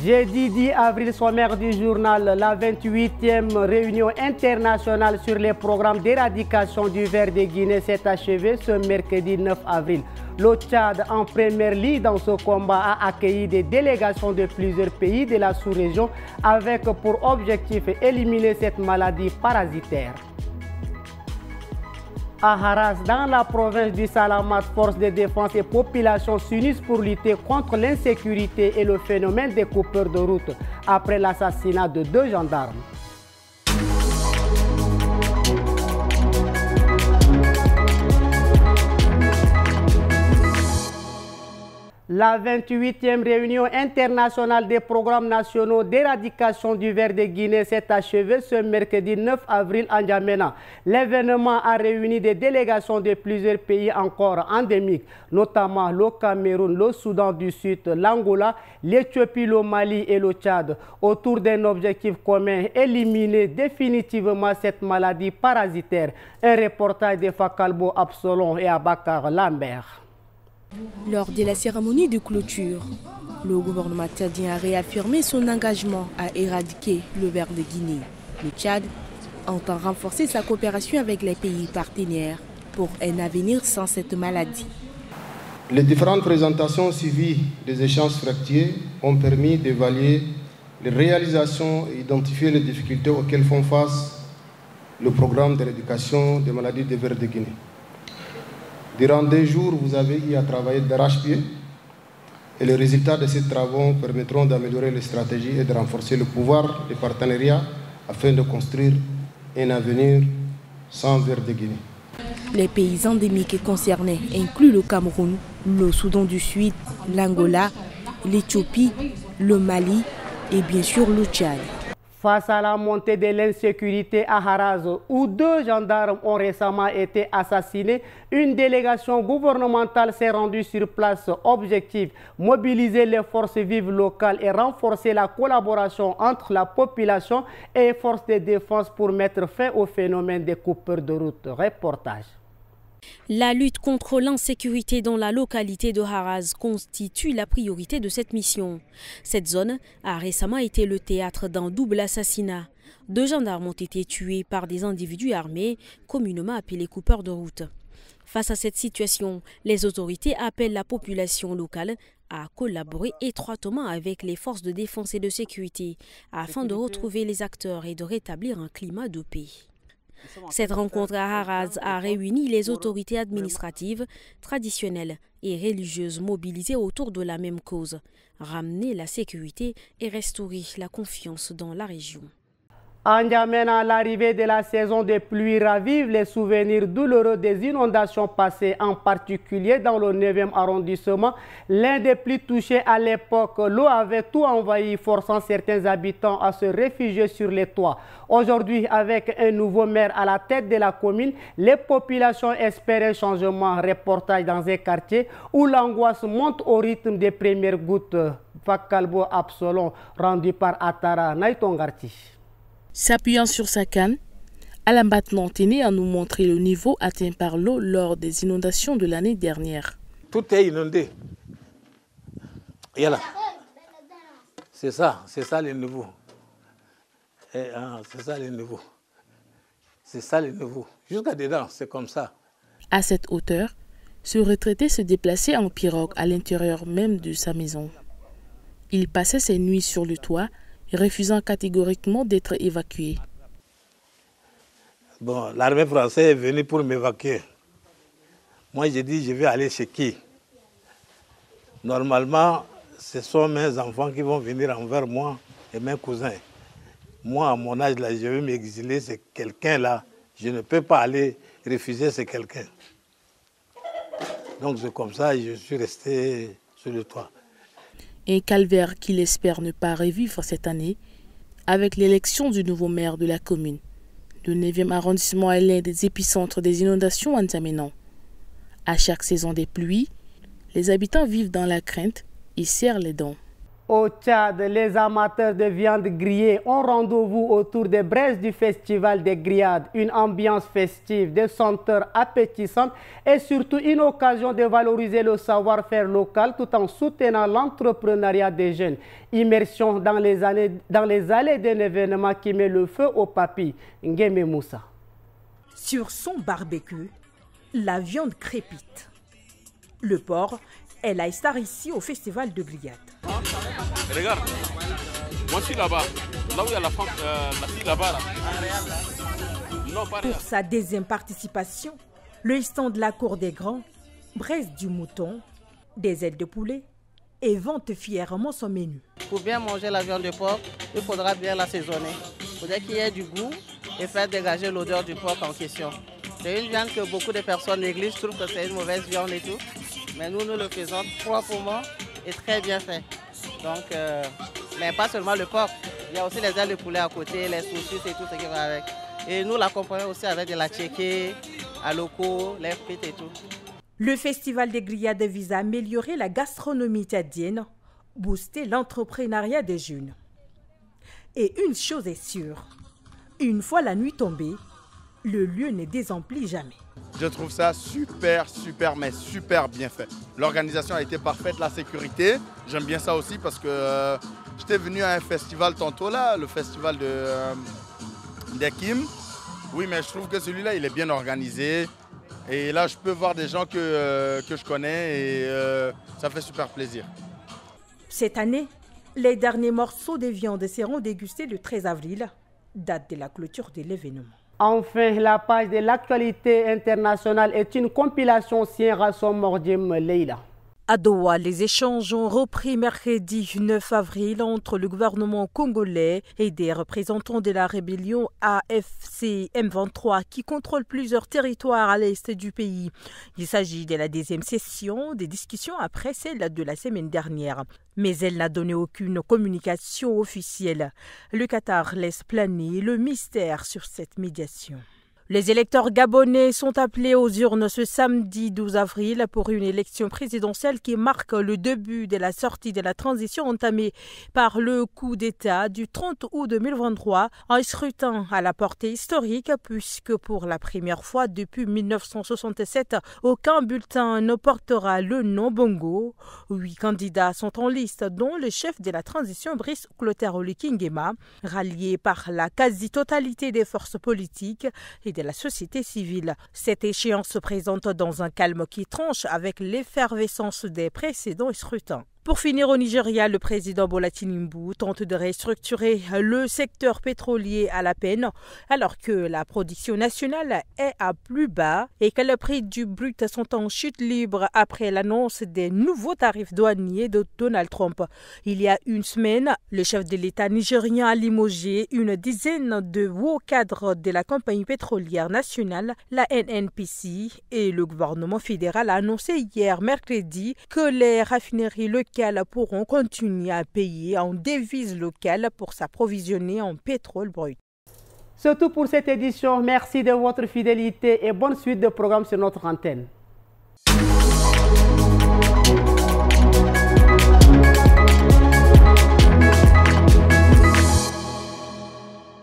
Jeudi 10 avril, sommaire du journal, la 28e réunion internationale sur les programmes d'éradication du ver de Guinée s'est achevée ce mercredi 9 avril. Le Tchad, en première ligne dans ce combat, a accueilli des délégations de plusieurs pays de la sous-région avec pour objectif éliminer cette maladie parasitaire. À Haras, dans la province du Salamat, forces de défense et population s'unissent pour lutter contre l'insécurité et le phénomène des coupeurs de route après l'assassinat de 2 gendarmes. La 28e réunion internationale des programmes nationaux d'éradication du ver de Guinée s'est achevée ce mercredi 9 avril en N'Djamena. L'événement a réuni des délégations de plusieurs pays encore endémiques, notamment le Cameroun, le Soudan du Sud, l'Angola, l'Éthiopie, le Mali et le Tchad, autour d'un objectif commun, éliminer définitivement cette maladie parasitaire. Un reportage de Fakalbo Absalon et Abakar Lambert. Lors de la cérémonie de clôture, le gouvernement tchadien a réaffirmé son engagement à éradiquer le ver de Guinée. Le Tchad entend renforcer sa coopération avec les pays partenaires pour un avenir sans cette maladie. Les différentes présentations suivies des échanges fructueux ont permis d'évaluer les réalisations et identifier les difficultés auxquelles font face le programme d'éradication des maladies du ver de Guinée. Durant 2 jours, vous avez eu à travailler d'arrache-pied et les résultats de ces travaux permettront d'améliorer les stratégies et de renforcer le pouvoir des partenariats afin de construire un avenir sans ver de Guinée. Les pays endémiques concernés incluent le Cameroun, le Soudan du Sud, l'Angola, l'Éthiopie, le Mali et bien sûr le Tchad. Face à la montée de l'insécurité à Haras, où 2 gendarmes ont récemment été assassinés, une délégation gouvernementale s'est rendue sur place. Objectif, mobiliser les forces vives locales et renforcer la collaboration entre la population et les forces de défense pour mettre fin au phénomène des coupeurs de route. Reportage. La lutte contre l'insécurité dans la localité de Haras constitue la priorité de cette mission. Cette zone a récemment été le théâtre d'un double assassinat. 2 gendarmes ont été tués par des individus armés, communément appelés coupeurs de route. Face à cette situation, les autorités appellent la population locale à collaborer étroitement avec les forces de défense et de sécurité afin de retrouver les acteurs et de rétablir un climat de paix. Cette rencontre à Haras a réuni les autorités administratives, traditionnelles et religieuses mobilisées autour de la même cause, ramener la sécurité et restaurer la confiance dans la région. En N'Djamena, l'arrivée de la saison des pluies ravive les souvenirs douloureux des inondations passées, en particulier dans le 9e arrondissement, l'un des plus touchés à l'époque. L'eau avait tout envahi, forçant certains habitants à se réfugier sur les toits. Aujourd'hui, avec un nouveau maire à la tête de la commune, les populations espèrent un changement. Reportage dans un quartier où l'angoisse monte au rythme des premières gouttes. Fakalbo Absalon, rendu par Atara Naïtongarti. S'appuyant sur sa canne, Alain Batman tenait à nous montrer le niveau atteint par l'eau lors des inondations de l'année dernière. Tout est inondé. Et là, c'est ça le niveau. C'est ça le niveau. C'est ça le niveau. Jusqu'à dedans, c'est comme ça. À cette hauteur, ce retraité se déplaçait en pirogue à l'intérieur même de sa maison. Il passait ses nuits sur le toit, refusant catégoriquement d'être évacué. Bon, l'armée française est venue pour m'évacuer. Moi, j'ai dit, je vais aller chez qui? Normalement, ce sont mes enfants qui vont venir envers moi et mes cousins. Moi, à mon âge, là, je vais m'exiler, c'est quelqu'un-là. Je ne peux pas aller refuser ce quelqu'un. Donc, c'est comme ça que je suis resté sur le toit. Un calvaire qu'il espère ne pas revivre cette année avec l'élection du nouveau maire de la commune. Le 9e arrondissement est l'un des épicentres des inondations en N'Djamena. À chaque saison des pluies, les habitants vivent dans la crainte et serrent les dents. Au Tchad, les amateurs de viande grillée ont rendez-vous autour des braises du festival des grillades. Une ambiance festive, des senteurs appétissantes et surtout une occasion de valoriser le savoir-faire local tout en soutenant l'entrepreneuriat des jeunes. Immersion dans les allées d'un événement qui met le feu au papy. Ngueme Moussa. Sur son barbecue, la viande crépite. Le porc est la star ici au festival de grillade. Regarde, moi je suis là-bas, là où il y a la femme, la fille là-bas. Non, pas pour sa deuxième participation, le stand de la cour des grands, braise du mouton, des ailes de poulet et vante fièrement son menu. Pour bien manger la viande de porc, il faudra bien l'assaisonner. Il faudrait qu'il y ait du goût et faire dégager l'odeur du porc en question. C'est une viande que beaucoup de personnes négligent, trouvent que c'est une mauvaise viande et tout. Mais nous le faisons proprement et très bien fait. Donc, mais pas seulement le porc, il y a aussi les ailes de poulet à côté, les saucisses et tout ce qui va avec. Et nous l'accompagnons aussi avec de la tchéké, à loco, les frites et tout. Le festival des grillades vise à améliorer la gastronomie tchadienne, booster l'entrepreneuriat des jeunes. Et une chose est sûre, une fois la nuit tombée, le lieu n'est désempli jamais. Je trouve ça super bien fait. L'organisation a été parfaite, la sécurité, j'aime bien ça aussi parce que j'étais venu à un festival tantôt là, le festival d'Ekim. Oui, mais je trouve que celui-là, il est bien organisé. Et là, je peux voir des gens que je connais et ça fait super plaisir. Cette année, les derniers morceaux de viande seront dégustés le 13 avril, date de la clôture de l'événement. Enfin, la page de l'actualité internationale est une compilation signée Rassom Mordim Leila. À Doha, les échanges ont repris mercredi 9 avril entre le gouvernement congolais et des représentants de la rébellion AFC M23 qui contrôle plusieurs territoires à l'est du pays. Il s'agit de la deuxième session des discussions après celle de la semaine dernière. Mais elle n'a donné aucune communication officielle. Le Qatar laisse planer le mystère sur cette médiation. Les électeurs gabonais sont appelés aux urnes ce samedi 12 avril pour une élection présidentielle qui marque le début de la sortie de la transition entamée par le coup d'État du 30 août 2023, un scrutin à la portée historique puisque pour la première fois depuis 1967, aucun bulletin ne portera le nom Bongo. 8 candidats sont en liste dont le chef de la transition Brice Clotaire Olympio Nguema, rallié par la quasi-totalité des forces politiques et de la société civile. Cette échéance se présente dans un calme qui tranche avec l'effervescence des précédents scrutins. Pour finir au Nigeria, le président Bola Tinubu tente de restructurer le secteur pétrolier à la peine alors que la production nationale est à plus bas et que les prix du brut sont en chute libre après l'annonce des nouveaux tarifs douaniers de Donald Trump. Il y a une semaine, le chef de l'État nigérien a limogé une dizaine de hauts cadres de la compagnie pétrolière nationale, la NNPC, et le gouvernement fédéral a annoncé hier mercredi que les raffineries locales pourront continuer à payer en devises locales pour s'approvisionner en pétrole brut. C'est tout pour cette édition. Merci de votre fidélité et bonne suite de programmes sur notre antenne.